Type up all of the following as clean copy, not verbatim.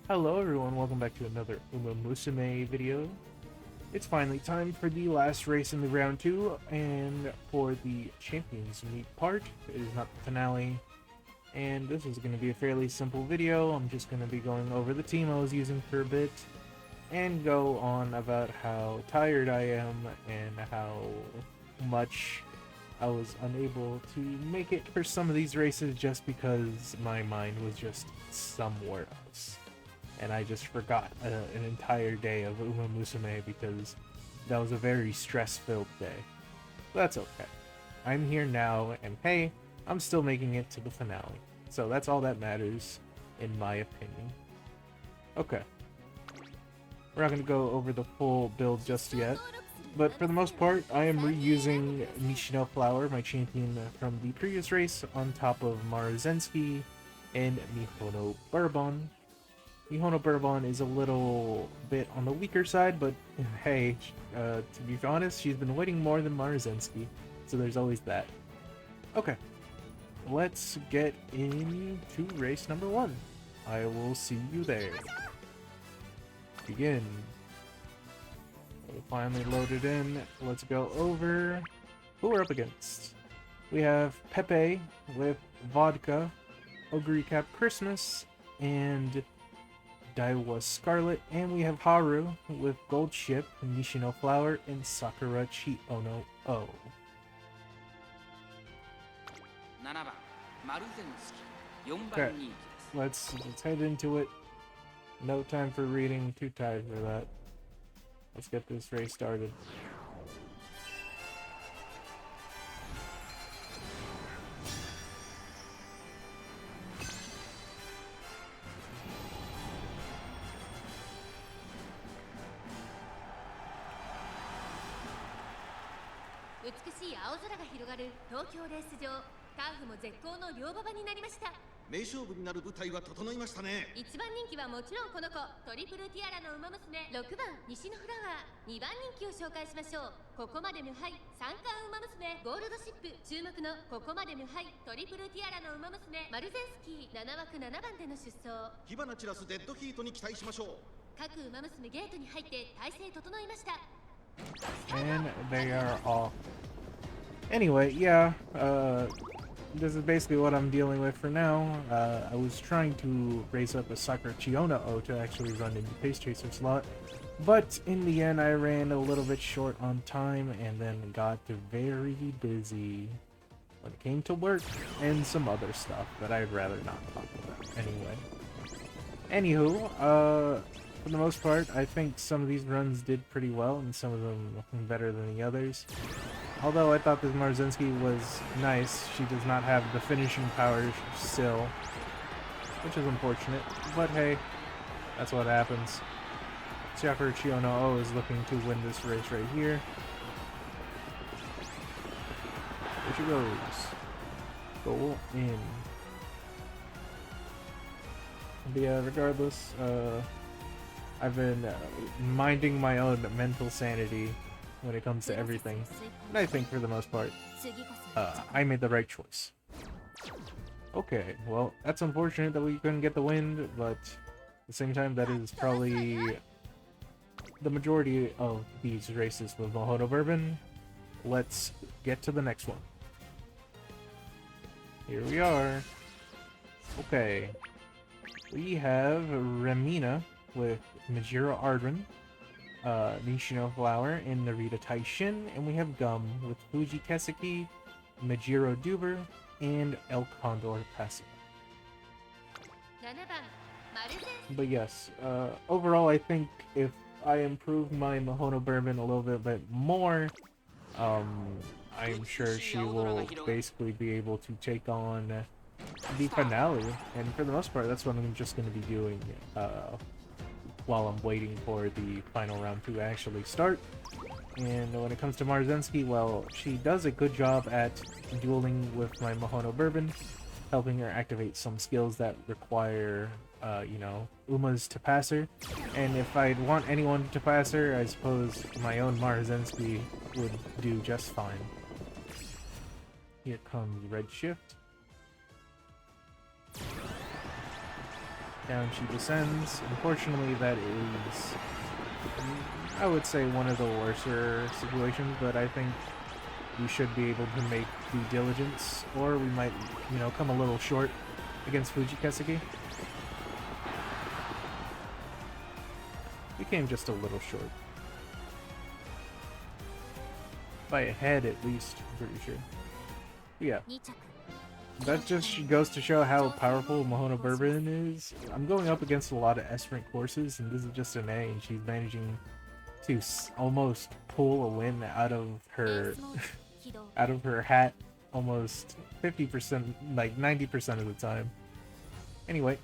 Hello everyone, welcome back to another Uma Musume video. It's finally time for the last race in the round 2, and for the Champions Meet part. It is not the finale, and this is going to be a fairly simple video. I'm just going to be going over the team I was using for a bit, and go on about how tired I am, and how much I was unable to make it for some of these races just because my mind was just somewhere else. And I just forgot an entire day of Uma Musume because that was a very stress-filled day. But that's okay. I'm here now, and hey, I'm still making it to the finale. So that's all that matters, in my opinion. Okay. We're not going to go over the full build just yet, but for the most part, I am reusing Nishino Flower, my champion from the previous race, on top of Maruzensky and Mihono Bourbon. Mihono Bourbon is a little bit on the weaker side, but hey, to be honest, she's been winning more than Maruzensky, so there's always that. Okay, let's get into race number 1. I will see you there. Begin. We finally loaded in. Let's go over who we're up against. We have Pepe with Vodka, Ogre Cap Christmas, and Daiwa Scarlet, and we have Haru with Gold Ship, Nishino Flower, and Sakura Chi Ono O. Okay, let's head into it. No time for reading, too tired for that. Let's get this race started. And they are off. Anyway, yeah, this is basically what I'm dealing with for now. I was trying to raise up a Sakura Chiona O to actually run into Pace Chaser slot, but in the end I ran a little bit short on time and then got very busy when it came to work and some other stuff that I'd rather not talk about anyway. Anywho, for the most part, I think some of these runs did pretty well and some of them better than the others. Although I thought this Maruzensky was nice, she does not have the finishing power still, which is unfortunate, but hey, that's what happens. Sakura Chiono O is looking to win this race right here. There she goes. Goal in. But yeah, regardless, I've been minding my own mental sanity when it comes to everything, and I think for the most part, I made the right choice. Okay, well, that's unfortunate that we couldn't get the win, but at the same time, that is probably the majority of these races with Mihono Bourbon. Let's get to the next one. Here we are. Okay. We have Remina with Majiro Ardren, Nishino Flower, and Narita Taishin, and we have Gum with Fuji Keseki, Majiro Duber, and El Condor Passive. But yes, overall I think if I improve my Mihono Bourbon a little bit more, I'm sure she will basically be able to take on the finale, and for the most part that's what I'm just going to be doing while I'm waiting for the final round to actually start. And when it comes to Maruzensky, well, she does a good job at dueling with my Mihono Bourbon, helping her activate some skills that require, you know, Umas to pass her. And if I'd want anyone to pass her, I suppose my own Maruzensky would do just fine. Here comes Red Shift. Down she descends. Unfortunately, that is, I would say, one of the worser situations, but I think we should be able to make due diligence, or we might, come a little short against Fuji Kesuke. We came just a little short. By a head, at least, I'm pretty sure. But yeah. That just goes to show how powerful Mahono Bourbon is. I'm going up against a lot of S-rank courses, and this is just an A, and she's managing to almost pull a win out of her hat almost 50%, like 90% of the time. Anyway,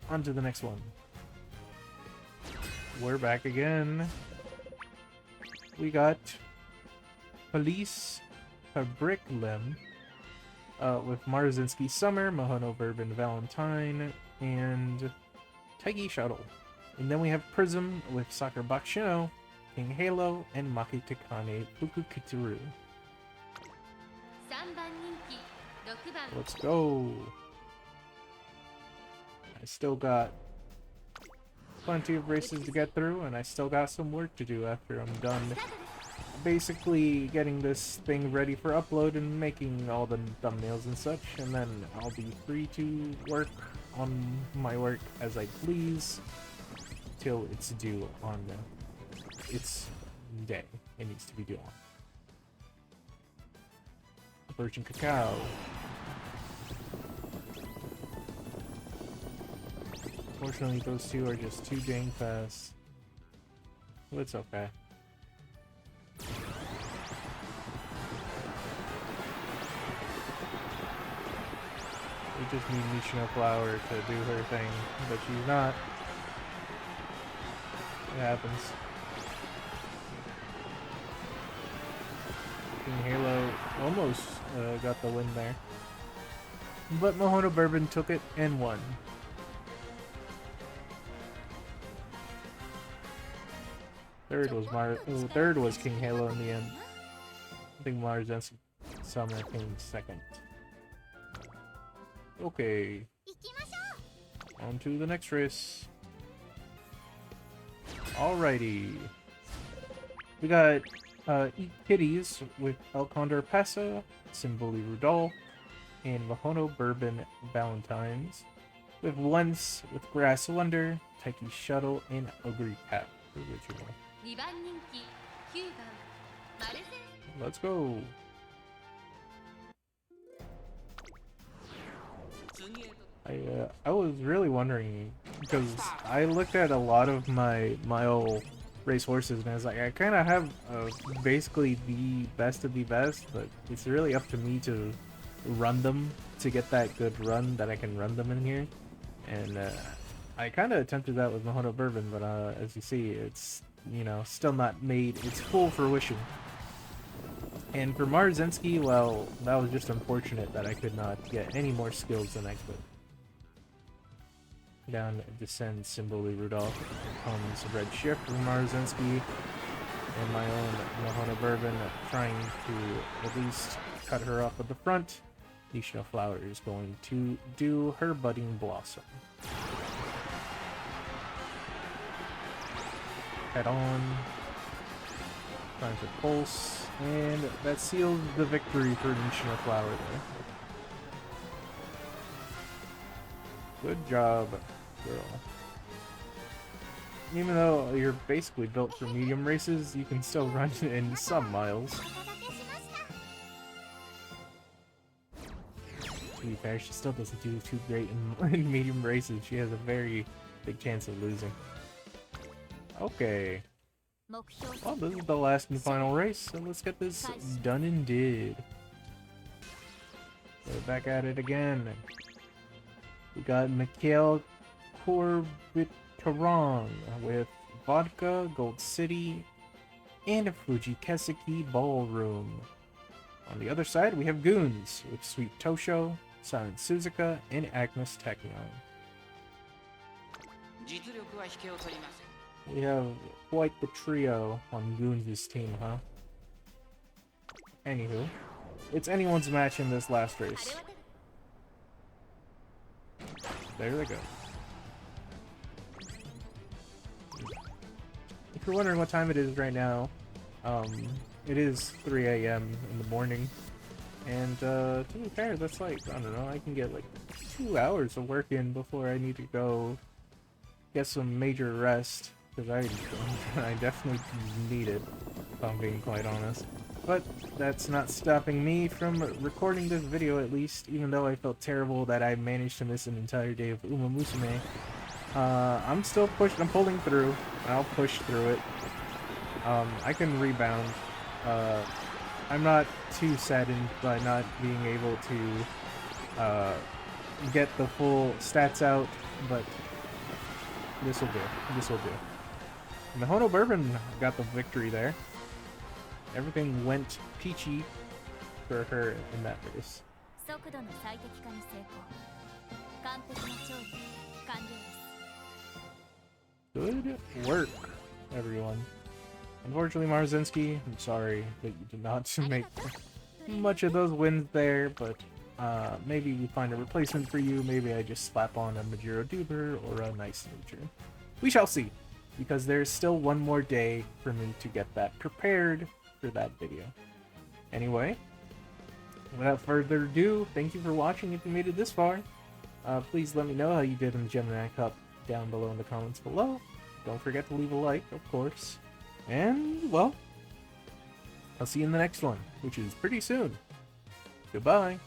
on to the next one. We're back again. We got Police Fabriklem with Marzinski Summer, Mahono Bourbon Valentine, and Taigi Shuttle. And then we have Prism with Sakura Bakshino, King Halo, and Maki Takane Fukukituru. Let's go! I still got plenty of races to get through, and I still got some work to do after I'm done basically getting this thing ready for upload and making all the thumbnails and such, and then I'll be free to work on my work as I please till it's due on its day it needs to be due on. Virgin Cacao. Fortunately, those two are just too dang fast. But it's okay. We just need Michino Flower to do her thing, but she's not. It happens. King Halo almost got the win there. But Mahono Bourbon took it and won. Third was King Halo in the end. I think Marzinski Summer came second. Okay. On to the next race. Alrighty. We got Eat Kitties with El Condor Paso, Simboli Rudolph, and Mahono Bourbon Valentines. With Once with Grass Wonder, Taiki Shuttle, and Ogre Cap original. Let's go. I was really wondering, because I looked at a lot of my old race horses and I was like, I kind of have basically the best of the best, but it's really up to me to run them to get that good run that I can run them in here. And I kind of attempted that with Mahono Bourbon, but as you see, it's, still not made its full fruition. And for Marzinski, well, that was just unfortunate that I could not get any more skills than I could. Down descends Simboli Rudolph, comes Red Shift from Marzinski, and my own Mahono Bourbon trying to at least cut her off at the front. Nishino Flower is going to do her Budding Blossom. Head on. Time for Pulse, and that seals the victory for Nishino Flower there. Good job, girl. Even though you're basically built for medium races, you can still run in some miles. To be fair, she still doesn't do too great in medium races. She has a very big chance of losing. Okay. Well, this is the last and final race, so let's get this done and did. So back at it again. We got Mikhail Korbitarong with Vodka, Gold City, and Fuji Kesuke Ballroom. On the other side, we have Goons with Sweet Tosho, Silent Suzuka, and Agnes Techno. We have quite the trio on Goons' team, huh? Anywho, it's anyone's match in this last race. There they go. if you're wondering what time it is right now, it is 3 a.m. in the morning. And to be fair, that's like, I don't know, I can get like 2 hours of work in before I need to go get some major rest, because I definitely need it, if I'm being quite honest. But that's not stopping me from recording this video, at least, even though I felt terrible that I managed to miss an entire day of Uma Musume. I'm still I'm pulling through. I'll push through it. I can rebound. I'm not too saddened by not being able to get the full stats out, but this'll do. This'll do. Mihono Bourbon got the victory there. Everything went peachy for her in that race. Good work, everyone. Unfortunately, Marzinski, I'm sorry that you did not make much of those wins there, but maybe we find a replacement for you. Maybe I just slap on a Majiro Duber or a Nice Nature. We shall see, because there's still one more day for me to get that prepared for that video. Anyway, without further ado, thank you for watching if you made it this far. Please let me know how you did in the Gemini Cup down below in the comments below. Don't forget to leave a like, of course. And, well, I'll see you in the next one, which is pretty soon. Goodbye.